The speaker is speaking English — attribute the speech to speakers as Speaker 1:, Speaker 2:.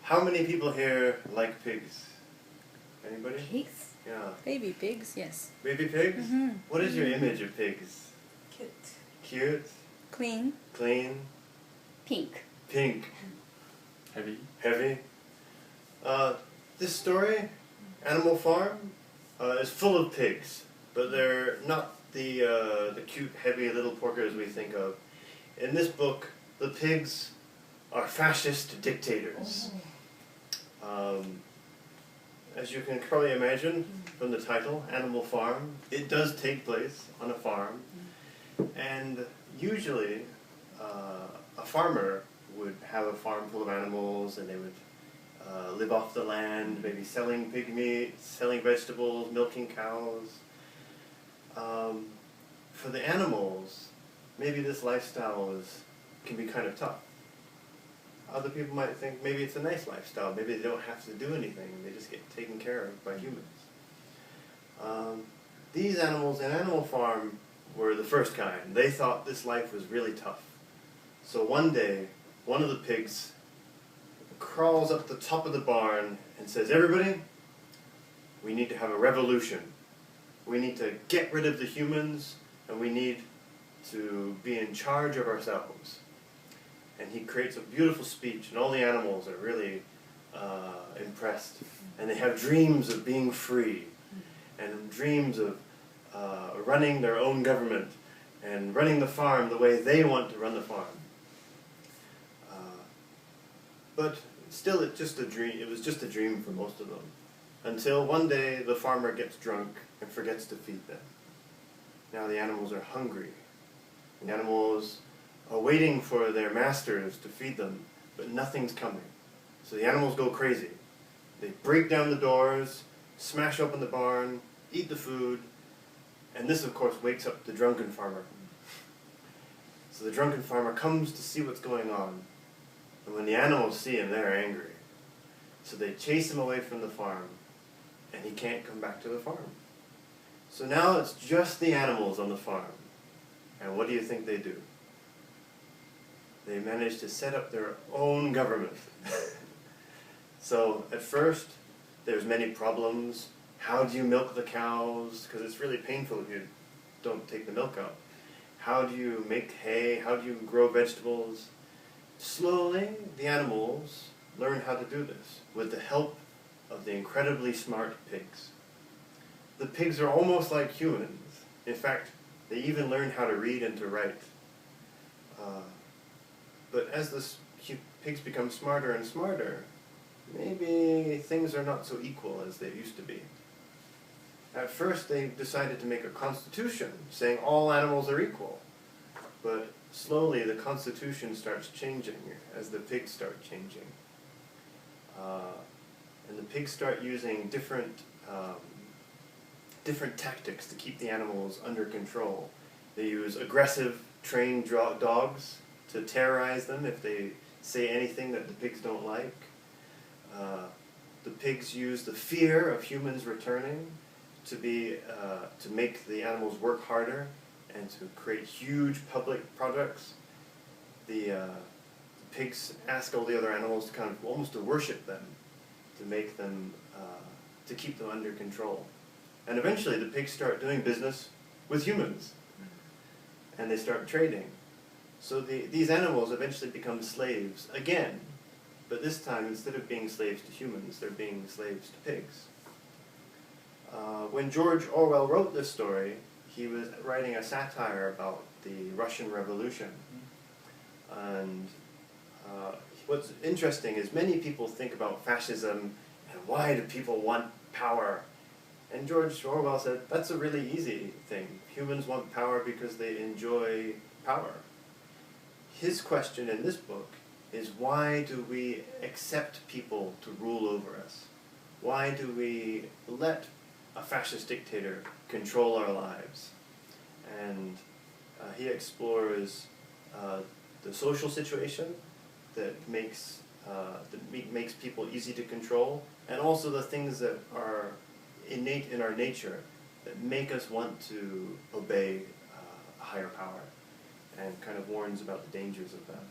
Speaker 1: How many people here like pigs? Anybody?
Speaker 2: Pigs?
Speaker 1: Yeah.
Speaker 2: Baby pigs, yes.
Speaker 1: Baby pigs?
Speaker 2: Mm-hmm.
Speaker 1: What is your image of pigs?
Speaker 3: Cute.
Speaker 1: Cute?
Speaker 2: Clean.
Speaker 1: Clean?
Speaker 2: Pink.
Speaker 1: Pink?
Speaker 4: Heavy.
Speaker 1: Heavy? This story, Animal Farm, is full of pigs, but they're not the cute, heavy little porkers we think of. In this book, the pigs are fascist dictators. As you can probably imagine from the title, Animal Farm, it does take place on a farm, and usually a farmer would have a farm full of animals, and they would live off the land, maybe selling pig meat, selling vegetables, milking cows. For the animals, maybe this lifestyle can be kind of tough. Other people might think maybe it's a nice lifestyle, maybe they don't have to do anything, they just get taken care of by humans. These animals in Animal Farm were the first kind. They thought this life was really tough. So one day, one of the pigs crawls up the top of the barn and says, "Everybody, we need to have a revolution. We need to get rid of the humans, and we need to be in charge of ourselves." And he creates a beautiful speech, and all the animals are really impressed. And they have dreams of being free, and dreams of running their own government, and running the farm the way they want to run the farm. But still, it's just a dream. It was just a dream for most of them. Until one day, the farmer gets drunk and forgets to feed them. Now the animals are hungry. The animals are waiting for their masters to feed them, but nothing's coming. So the animals go crazy. They break down the doors, smash open the barn, eat the food, and this, of course, wakes up the drunken farmer. So the drunken farmer comes to see what's going on. And when the animals see him, they're angry. So they chase him away from the farm, and he can't come back to the farm. So now it's just the animals on the farm. And what do you think they do? They manage to set up their own government. So at first, there's many problems. How do you milk the cows? Because it's really painful if you don't take the milk out. How do you make hay? How do you grow vegetables? Slowly, the animals learn how to do this with the help of the incredibly smart pigs. The pigs are almost like humans. In fact, they even learn how to read and to write. But as the pigs become smarter and smarter, maybe things are not so equal as they used to be. At first, they decided to make a constitution saying all animals are equal. But slowly, the constitution starts changing as the pigs start changing. And the pigs start using different tactics to keep the animals under control. They use aggressive, trained dogs to terrorize them if they say anything that the pigs don't like. The pigs use the fear of humans returning to make the animals work harder and to create huge public projects. The pigs ask all the other animals to kind of almost to worship them, to make them, to keep them under control. And eventually the pigs start doing business with humans, and they start trading. So these animals eventually become slaves again, but this time instead of being slaves to humans, they're being slaves to pigs. When George Orwell wrote this story, he was writing a satire about the Russian Revolution. And what's interesting is many people think about fascism and why do people want power? And George Orwell said, that's a really easy thing. Humans want power because they enjoy power. His question in this book is, why do we accept people to rule over us? Why do we let a fascist dictator control our lives? And he explores the social situation that makes people easy to control, and also the things that are innate in our nature that make us want to obey a higher power, and kind of warns about the dangers of that.